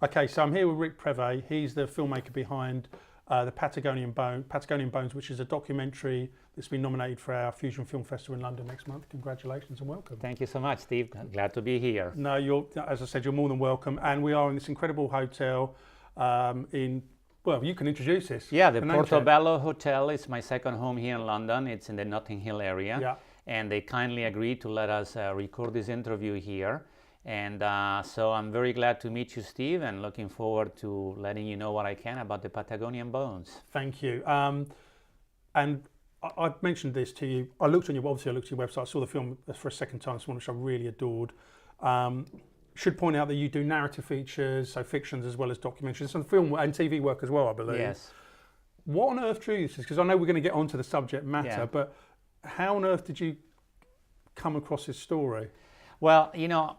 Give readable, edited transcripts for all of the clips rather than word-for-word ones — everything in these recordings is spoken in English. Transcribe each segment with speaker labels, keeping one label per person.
Speaker 1: Okay, so I'm here with Rick Preve. He's the filmmaker behind the Patagonian Bones, which is a documentary that's been nominated for our Fusion Film Festival in London next month. Congratulations and welcome.
Speaker 2: Thank you so much, Steve. Glad to be here.
Speaker 1: No, as I said, you're more than welcome. And we are in this incredible hotel well, you can introduce this.
Speaker 2: Yeah, the Portobello Hotel is my second home here in London. It's in the Notting Hill area.
Speaker 1: Yeah.
Speaker 2: And they kindly agreed to let us record this interview here. And so I'm very glad to meet you, Steve, and looking forward to letting you know what I can about the Patagonian Bones.
Speaker 1: Thank you. And I mentioned this to you. I looked at your website. I saw the film for a second time this morning, which I really adored. Should point out that you do narrative features, so fictions as well as documentaries, and film and TV work as well, I believe.
Speaker 2: Yes.
Speaker 1: What on earth drew you to this? Because I know we're going to get onto the subject matter, but how on earth did you come across this story?
Speaker 2: Well, you know,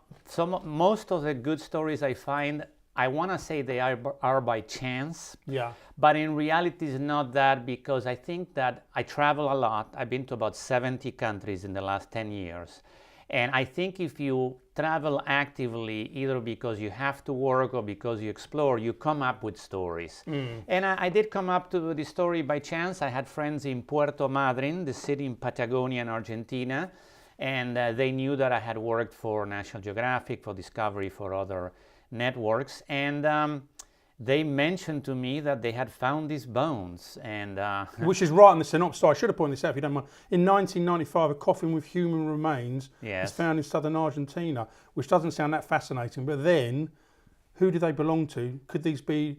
Speaker 2: most of the good stories I find, I want to say they are by chance.
Speaker 1: Yeah.
Speaker 2: But in reality, it's not that, because I think that I travel a lot. I've been to about 70 countries in the last 10 years. And I think if you travel actively, either because you have to work or because you explore, you come up with stories. And I did come up to the story by chance. I had friends in Puerto Madryn, the city in Patagonia in Argentina. And they knew that I had worked for National Geographic, for Discovery, for other networks. And they mentioned to me that they had found these bones. And
Speaker 1: which is right in the synopsis. So I should have pointed this out if you don't mind. In 1995, a coffin with human remains was found in southern Argentina, which doesn't sound that fascinating. But then, who do they belong to? Could they be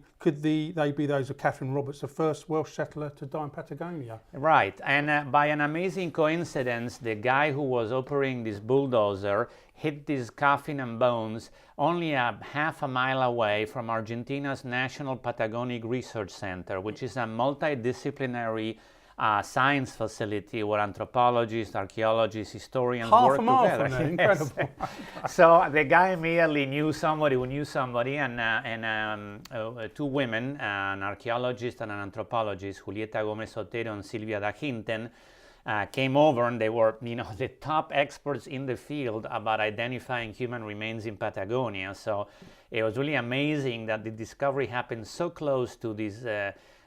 Speaker 1: those of Catherine Roberts, the first Welsh settler to die in Patagonia?
Speaker 2: Right, and by an amazing coincidence, the guy who was operating this bulldozer hit this coffin and bones only half a mile away from Argentina's National Patagonic Research Center, which is a multidisciplinary science facility where anthropologists, archaeologists, historians work together.
Speaker 1: From there. Incredible.
Speaker 2: So the guy immediately knew somebody who knew somebody, and two women, an archaeologist and an anthropologist, Julieta Gomez Otero and Silvia da Hinten, came over, and they were, you know, the top experts in the field about identifying human remains in Patagonia. So it was really amazing that the discovery happened so close to this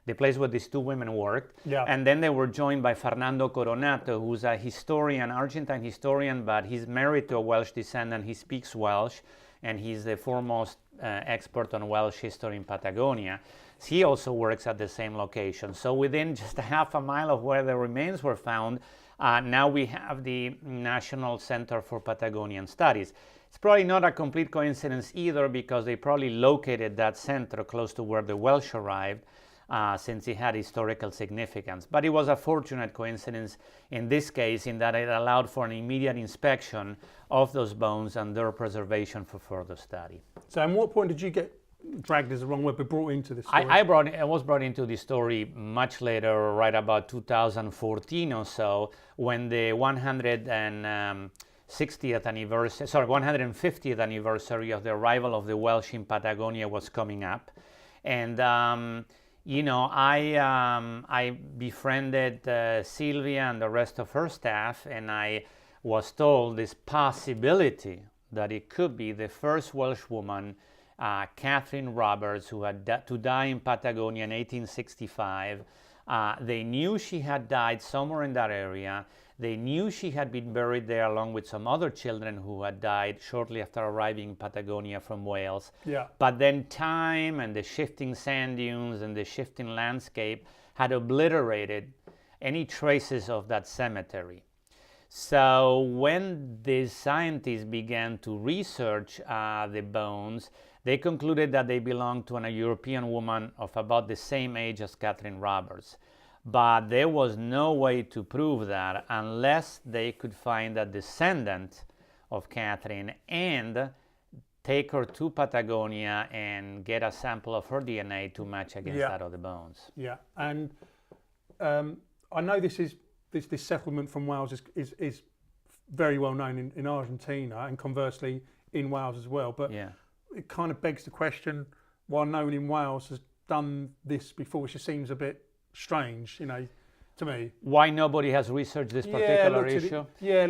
Speaker 2: the place where these two women worked.
Speaker 1: Yeah.
Speaker 2: And then they were joined by Fernando Coronato, who's a historian, Argentine historian, but he's married to a Welsh descendant. He speaks Welsh, and he's the foremost expert on Welsh history in Patagonia. He also works at the same location. So within just a half a mile of where the remains were found, now we have the National Center for Patagonian Studies. It's probably not a complete coincidence either, because they probably located that center close to where the Welsh arrived, since it had historical significance. But it was a fortunate coincidence in this case, in that it allowed for an immediate inspection of those bones and their preservation for further study.
Speaker 1: So at what point did you get dragged is the wrong word, but brought into this story?
Speaker 2: I was brought into this story much later, right about 2014 or so, when the 150th anniversary of the arrival of the Welsh in Patagonia was coming up. And you know, I befriended Sylvia and the rest of her staff, and I was told this possibility that it could be the first Welsh woman, Catherine Roberts, who had to die in Patagonia in 1865. They knew she had died somewhere in that area. They knew she had been buried there along with some other children who had died shortly after arriving in Patagonia from Wales.
Speaker 1: Yeah.
Speaker 2: But then time and the shifting sand dunes and the shifting landscape had obliterated any traces of that cemetery. So when the scientists began to research the bones, they concluded that they belonged to a European woman of about the same age as Catherine Roberts. But there was no way to prove that unless they could find a descendant of Catherine and take her to Patagonia and get a sample of her DNA to match against that of the bones.
Speaker 1: Yeah, and I know this settlement from Wales is very well known in Argentina, and conversely in Wales as well. But it kind of begs the question, why no one in Wales has done this before, which just seems a bit strange, you know. to me.
Speaker 2: Why nobody has researched this particular issue?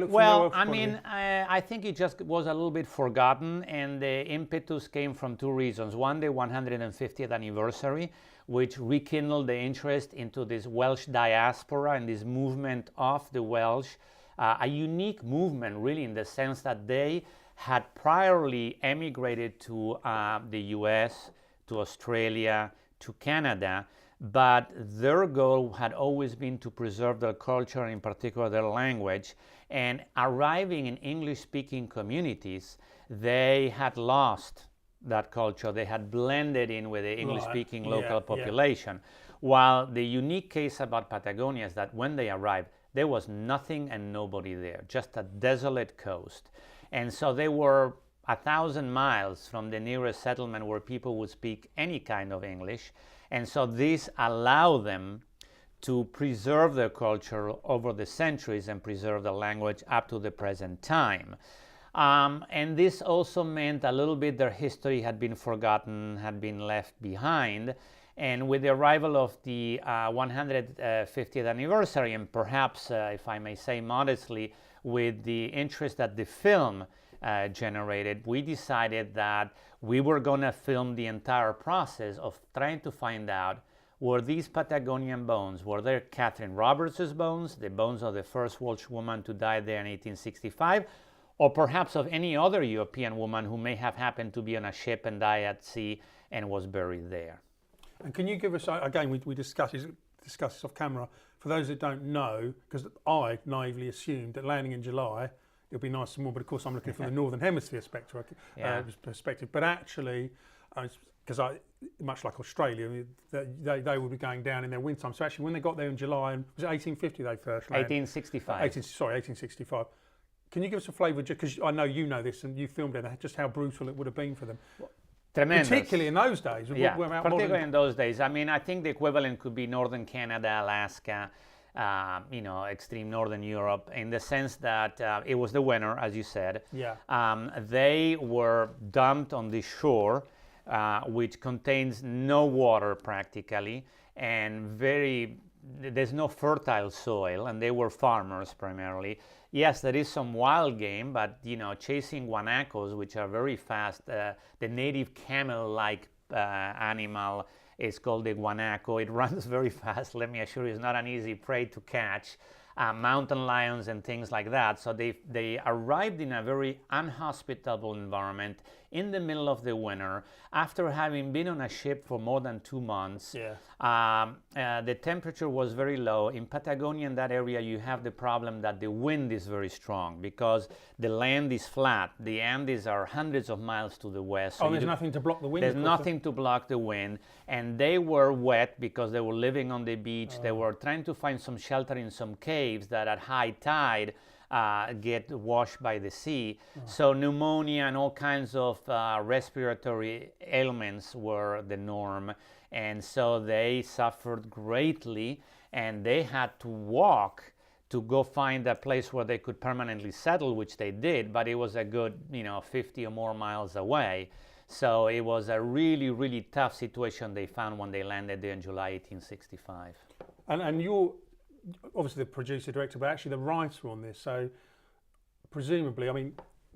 Speaker 2: Well, I mean, I think it just was a little bit forgotten, and the impetus came from two reasons. One, the 150th anniversary, which rekindled the interest into this Welsh diaspora and this movement of the Welsh, a unique movement really in the sense that they had priorly emigrated to the US, to Australia, to Canada, but their goal had always been to preserve their culture, in particular their language, and arriving in English-speaking communities, they had lost that culture. They had blended in with the English-speaking local population. While the unique case about Patagonia is that when they arrived, there was nothing and nobody there, just a desolate coast. And so they were 1,000 miles from the nearest settlement where people would speak any kind of English. And so this allowed them to preserve their culture over the centuries and preserve the language up to the present time. And this also meant a little bit their history had been forgotten, had been left behind. And with the arrival of the 150th anniversary, and perhaps, if I may say modestly, with the interest that the film generated, we decided that we were going to film the entire process of trying to find out, were these Patagonian bones, were they Catherine Roberts' bones, the bones of the first Welsh woman to die there in 1865, or perhaps of any other European woman who may have happened to be on a ship and die at sea and was buried there.
Speaker 1: And can you give us, again, we discussed this off camera, for those that don't know, because I naively assumed that landing in July, it'll be nice and warm, but of course I'm looking from the Northern Hemisphere perspective. But actually, because much like Australia, they will be going down in their winter time. So actually when they got there in July, was it 1850 they first landed?
Speaker 2: 1865.
Speaker 1: 1865. Can you give us a flavour, because I know you know this and you filmed it, just how brutal it would have been for them?
Speaker 2: Tremendous.
Speaker 1: Particularly in those days.
Speaker 2: Yeah, particularly in those days. I mean, I think the equivalent could be northern Canada, Alaska, extreme northern Europe, in the sense that it was the winter, as you said.
Speaker 1: Yeah.
Speaker 2: They were dumped on the shore, which contains no water practically, and there's no fertile soil, and they were farmers primarily. Yes, there is some wild game, but chasing guanacos, which are very fast, the native camel-like animal is called the guanaco. It runs very fast. Let me assure you, it's not an easy prey to catch. Mountain lions and things like that. So they arrived in a very unhospitable environment in the middle of the winter after having been on a ship for more than 2 months. The temperature was very low. In Patagonia, in that area, you have the problem that the wind is very strong because the land is flat. The Andes are hundreds of miles to the west.
Speaker 1: So there's nothing to block the wind?
Speaker 2: There's nothing to block the wind. And they were wet because they were living on the beach. They were trying to find some shelter in some caves that at high tide get washed by the sea. So pneumonia and all kinds of respiratory ailments were the norm. And so they suffered greatly, and they had to walk to go find a place where they could permanently settle, which they did, but it was a good 50 or more miles away. So it was a really, really tough situation they found when they landed there in July 1865.
Speaker 1: And you're obviously the producer, director, but actually the writer on this. So presumably, I mean,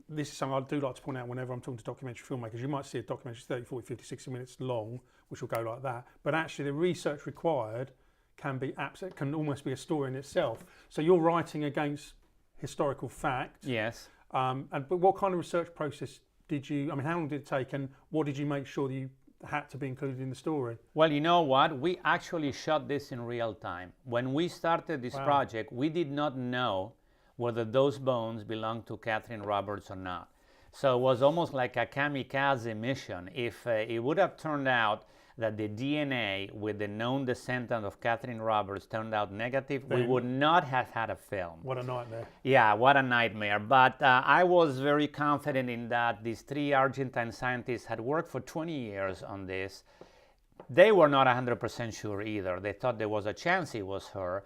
Speaker 1: this is something I do like to point out whenever I'm talking to documentary filmmakers. You might see a documentary 30, 40, 50, 60 minutes long, which will go like that. But actually the research required can almost be a story in itself. So you're writing against historical fact.
Speaker 2: Yes.
Speaker 1: But what kind of research process how long did it take, and what did you make sure that you had to be included in the story?
Speaker 2: Well, you know what? We actually shot this in real time. When we started this project, we did not know whether those bones belonged to Catherine Roberts or not. So it was almost like a kamikaze mission. If it would have turned out that the DNA with the known descendant of Catherine Roberts turned out negative, we would not have had a film.
Speaker 1: What a nightmare.
Speaker 2: Yeah, what a nightmare. But I was very confident in that these 3 Argentine scientists had worked for 20 years on this. They were not 100% sure either. They thought there was a chance it was her.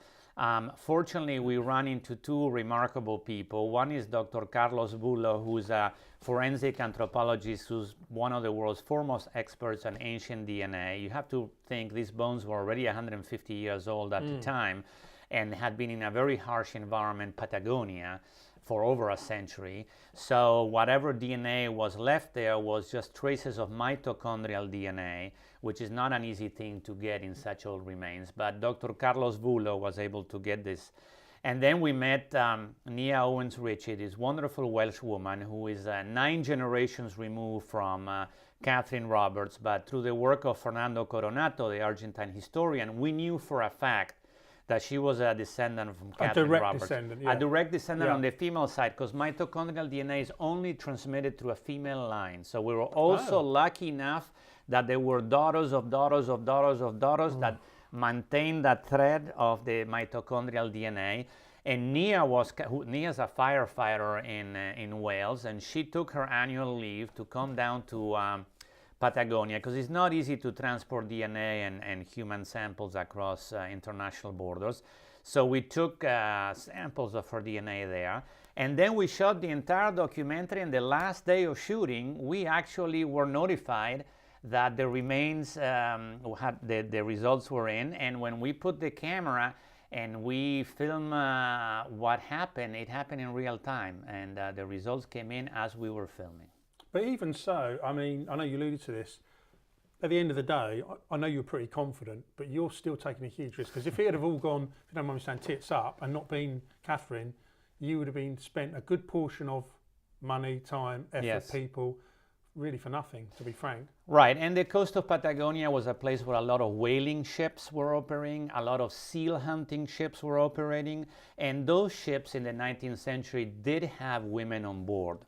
Speaker 2: Fortunately, we ran into 2 remarkable people. One is Dr. Carlos Bullo, who's a forensic anthropologist who's one of the world's foremost experts on ancient DNA. You have to think these bones were already 150 years old at the time. and had been in a very harsh environment, Patagonia, for over a century. So whatever DNA was left there was just traces of mitochondrial DNA, which is not an easy thing to get in such old remains. But Dr. Carlos Vullo was able to get this. And then we met Nia Owens-Ritchie, this wonderful Welsh woman who is 9 generations removed from Catherine Roberts. But through the work of Fernando Coronato, the Argentine historian, we knew for a fact that she was a descendant from Catherine Roberts. A direct descendant on the female side, because mitochondrial DNA is only transmitted through a female line. So we were also lucky enough that there were daughters of daughters of daughters of daughters that maintained that thread of the mitochondrial DNA. And Nia's a firefighter in Wales, and she took her annual leave to come down to Patagonia, because it's not easy to transport DNA and human samples across international borders. So we took samples of her DNA there, and then we shot the entire documentary. And the last day of shooting, we actually were notified that the remains, the results were in, and when we put the camera and we film what happened, it happened in real time, and the results came in as we were filming.
Speaker 1: But even so, I mean, I know you alluded to this. At the end of the day, I know you're pretty confident, but you're still taking a huge risk, because if it had have all gone, if you don't mind me saying, tits up and not been Catherine, you would have been spent a good portion of money, time, effort, people, really for nothing, to be frank.
Speaker 2: Right, and the coast of Patagonia was a place where a lot of whaling ships were operating, a lot of seal hunting ships were operating, and those ships in the 19th century did have women on board.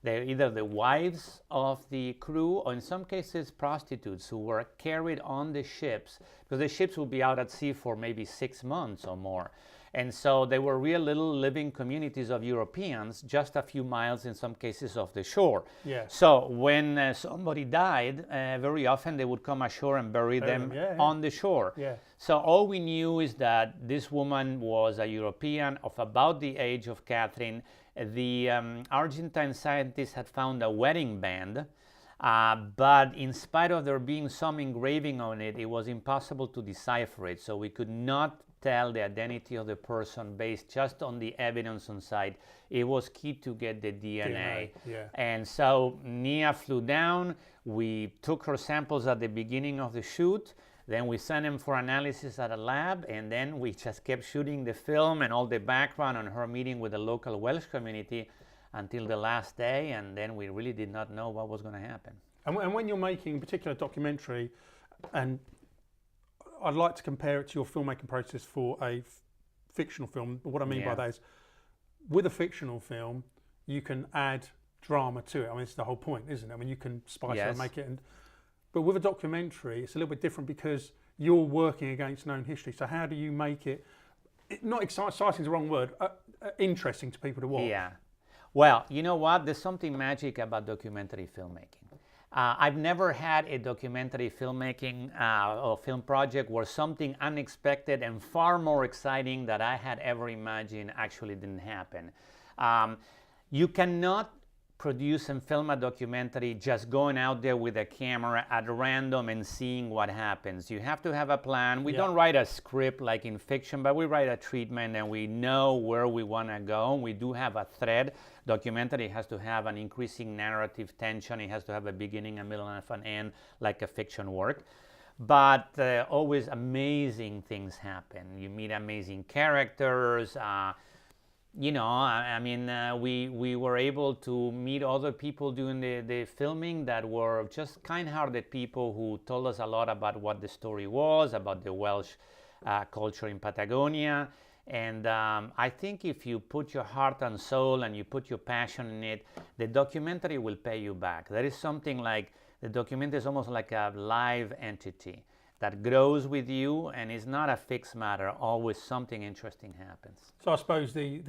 Speaker 2: They're either the wives of the crew, or in some cases prostitutes who were carried on the ships, because the ships would be out at sea for maybe 6 months or more. And so they were real little living communities of Europeans, just a few miles in some cases off the shore. So when somebody died, very often they would come ashore and bury them on the shore. So all we knew is that this woman was a European of about the age of Catherine. The Argentine scientists had found a wedding band, but in spite of there being some engraving on it, it was impossible to decipher it. So we could not tell the identity of the person based just on the evidence on site. It was key to get the DNA. And so Nia flew down. We took her samples at the beginning of the shoot. Then we sent them for analysis at a lab, and then we just kept shooting the film and all the background on her meeting with the local Welsh community until the last day, and then we really did not know what was going to happen.
Speaker 1: And when you're making a particular documentary, and I'd like to compare it to your filmmaking process for a fictional film. What I mean by that is, with a fictional film, you can add drama to it. I mean, it's the whole point, isn't it? I mean, you can spice it and make it. But with a documentary, it's a little bit different, because you're working against known history. So how do you make it, not exciting is the wrong word, interesting to people to watch?
Speaker 2: Well, you know what? There's something magic about documentary filmmaking. I've never had a documentary filmmaking or film project where something unexpected and far more exciting than I had ever imagined actually didn't happen. You cannot produce and film a documentary just going out there with a camera at random and seeing what happens. You have to have a plan. We don't write a script like in fiction, but we write a treatment, and we know where we want to go. We do have a thread. Documentary has to have an increasing narrative tension. It has to have a beginning, a middle, and an end, like a fiction work. But always amazing things happen. You meet amazing characters. You know, I mean, we were able to meet other people doing the filming that were just kind-hearted people who told us a lot about what the story was, about the Welsh culture in Patagonia. And I think if you put your heart and soul and you put your passion in it, the documentary will pay you back. There is something like, the documentary is almost like a live entity that grows with you, and is not a fixed matter. Always something interesting happens.
Speaker 1: So I suppose the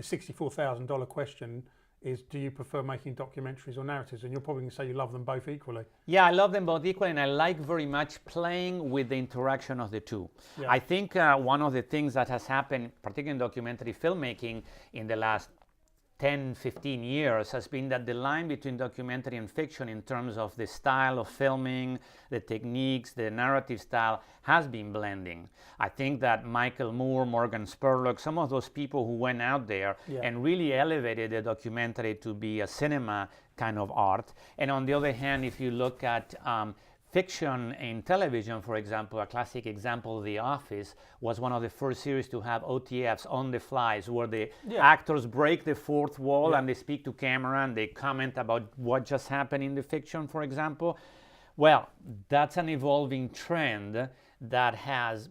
Speaker 1: $64,000 question is, do you prefer making documentaries or narratives? And you're probably going to say you love them both equally.
Speaker 2: Yeah, I love them both equally, and I like very much playing with the interaction of the two. I think one of the things that has happened, particularly in documentary filmmaking in the last 10, 15 years has been that the line between documentary and fiction in terms of the style of filming, the techniques, the narrative style has been blending. I think that Michael Moore, Morgan Spurlock, some of those people who went out there and really elevated the documentary to be a cinema kind of art. And on the other hand, if you look at fiction in television, for example, a classic example, The Office, was one of the first series to have OTFs, on the flies, where the actors break the fourth wall and they speak to camera and they comment about what just happened in the fiction, for example. Well, that's an evolving trend that has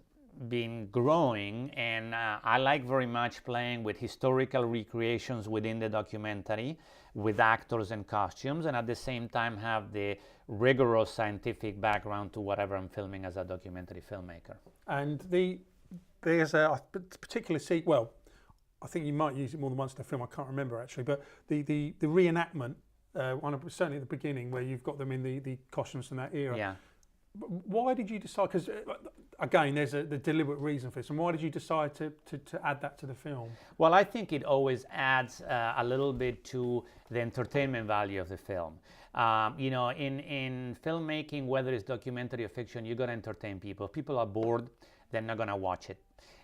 Speaker 2: been growing, and I like very much playing with historical recreations within the documentary with actors and costumes, and at the same time have the rigorous scientific background to whatever I'm filming as a documentary filmmaker.
Speaker 1: And there's a particular well, I think you might use it more than once in the film, I can't remember actually, but the reenactment, certainly at the beginning, where you've got them in the costumes from that era.
Speaker 2: Yeah.
Speaker 1: Why did you decide, because again there's the deliberate reason for this, and why did you decide to add that to the film?
Speaker 2: Well, I think it always adds a little bit to the entertainment value of the film. You know, in filmmaking, whether it's documentary or fiction, you got to entertain people. If people are bored, they're not going to watch it.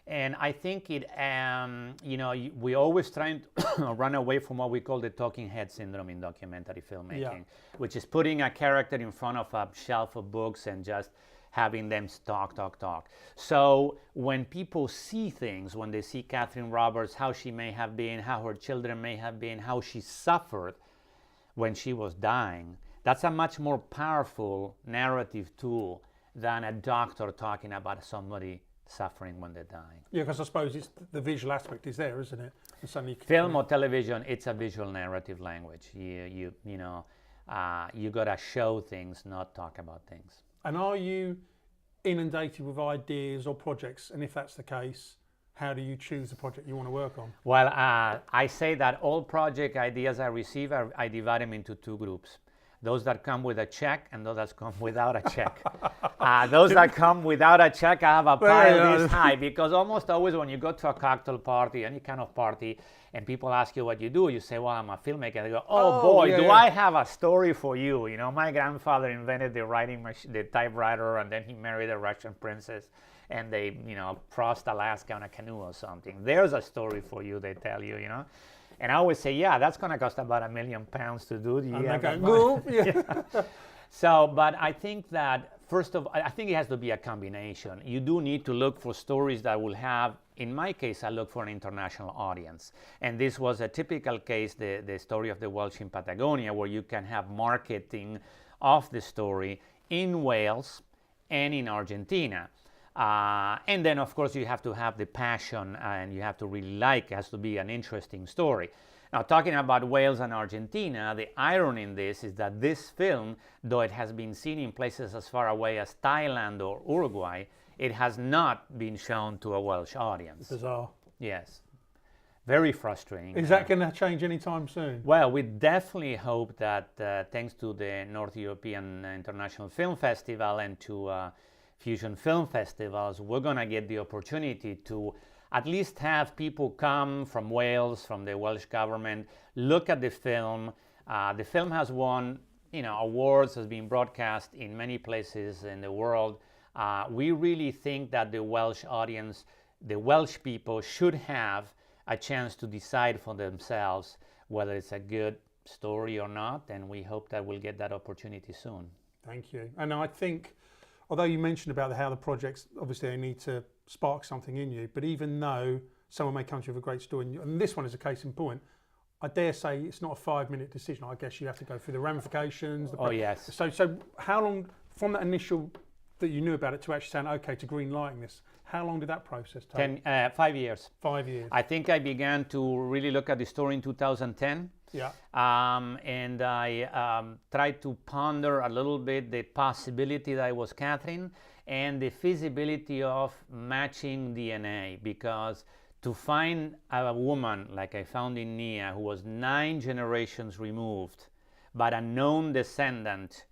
Speaker 2: And I think it, you know, we always trying to run away from what we call the talking head syndrome in documentary filmmaking, which is putting a character in front of a shelf of books and just having them talk. So when people see things, when they see Catherine Roberts, how she may have been, how her children may have been, how she suffered when she was dying, that's a much more powerful narrative tool than a doctor talking about somebody suffering when they're dying.
Speaker 1: Yeah, because I suppose it's the visual aspect is there, isn't it? And suddenly
Speaker 2: film or television, it's a visual narrative language. You know, you gotta show things, not talk about things.
Speaker 1: And are you inundated with ideas or projects? And if that's the case, how do you choose the project you want to work on?
Speaker 2: Well, I say that all project ideas I receive, I divide them into two groups. Those that come with a check and those that come without a check. Those that come without a check, I have a pile this high, because almost always when you go to a cocktail party, any kind of party, and people ask you what you do, you say, well, I'm a filmmaker. They go, oh boy, do I have a story for you. You know, my grandfather invented the writing machine, the typewriter, and then he married a Russian princess, and they, you know, crossed Alaska on a canoe or something. There's a story for you, they tell you, you know. And I always say, yeah, that's going to cost about £1 million to do. So, but I think that, first of all, I think it has to be a combination. You do need to look for stories that will have, in my case, I look for an international audience. And this was a typical case, the story of the Welsh in Patagonia, where you can have marketing of the story in Wales and in Argentina. And then, of course, you have to have the passion and you have to really like, it has to be an interesting story. Now, talking about Wales and Argentina, the irony in this is that this film, though it has been seen in places as far away as Thailand or Uruguay, it has not been shown to a Welsh audience.
Speaker 1: Bizarre.
Speaker 2: Yes. Very frustrating.
Speaker 1: Is that going to change anytime soon?
Speaker 2: Well, we definitely hope that thanks to the North European International Film Festival and to Fusion Film Festivals, we're going to get the opportunity to at least have people come from Wales, from the Welsh government, look at the film. The film has won, you know, awards, has been broadcast in many places in the world. We really think that the Welsh audience, the Welsh people, should have a chance to decide for themselves whether it's a good story or not, and we hope that we'll get that opportunity soon.
Speaker 1: Thank you. And I think, although you mentioned about how the projects, obviously they need to spark something in you, but even though someone may come to you with a great story, and this one is a case in point, I dare say it's not a 5-minute decision. I guess you have to go through the ramifications.
Speaker 2: Yes.
Speaker 1: So how long, from that initial that you knew about it to actually saying, okay, to green lighting this, how long did that process take?
Speaker 2: 5 years.
Speaker 1: 5 years.
Speaker 2: I think I began to really look at the story in 2010.
Speaker 1: Yeah.
Speaker 2: And I tried to ponder a little bit the possibility that it was Catherine and the feasibility of matching DNA, because to find a woman like I found in Nia, who was 9 generations removed, but a known descendant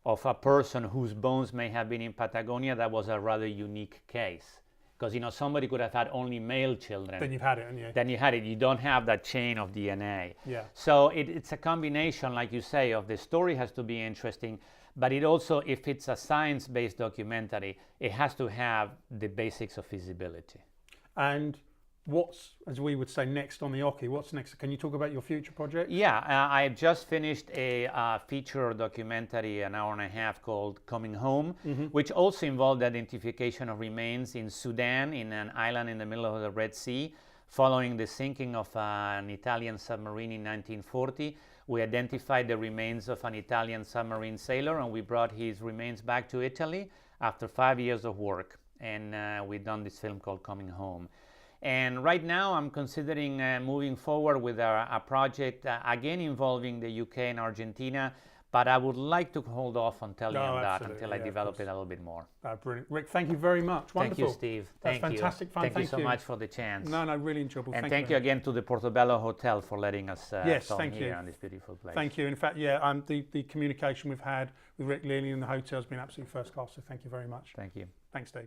Speaker 2: of a person whose bones may have been in Patagonia, that was a rather unique case. Because, you know, somebody could have had only male children.
Speaker 1: Then you've had it, haven't you?
Speaker 2: Then you had it. You don't have that chain of DNA.
Speaker 1: Yeah.
Speaker 2: So it's a combination, like you say, of the story has to be interesting, but it also, if it's a science-based documentary, it has to have the basics of feasibility.
Speaker 1: And what's, as we would say, next on the Oki? What's next? Can you talk about your future project?
Speaker 2: Yeah, I just finished a feature documentary, an hour and a half, called Coming Home, which also involved identification of remains in Sudan, in an island in the middle of the Red Sea, following the sinking of an Italian submarine in 1940. We identified the remains of an Italian submarine sailor, and we brought his remains back to Italy after 5 years of work. And we've done this film called Coming Home. And right now I'm considering moving forward with a project, again involving the UK and Argentina, but I would like to hold off on telling you that until I develop it a little bit more.
Speaker 1: Brilliant. Rick, thank you very much. Wonderful.
Speaker 2: Thank you, Steve.
Speaker 1: That's fantastic fun.
Speaker 2: Thank you so much for the chance.
Speaker 1: No, really enjoyable.
Speaker 2: And thank you again to the Portobello Hotel for letting us film here on this beautiful place.
Speaker 1: Thank you. In fact, yeah, the communication we've had with Rick, Lillian, and the hotel has been absolutely first class, so thank you very much.
Speaker 2: Thank you.
Speaker 1: Thanks, Steve.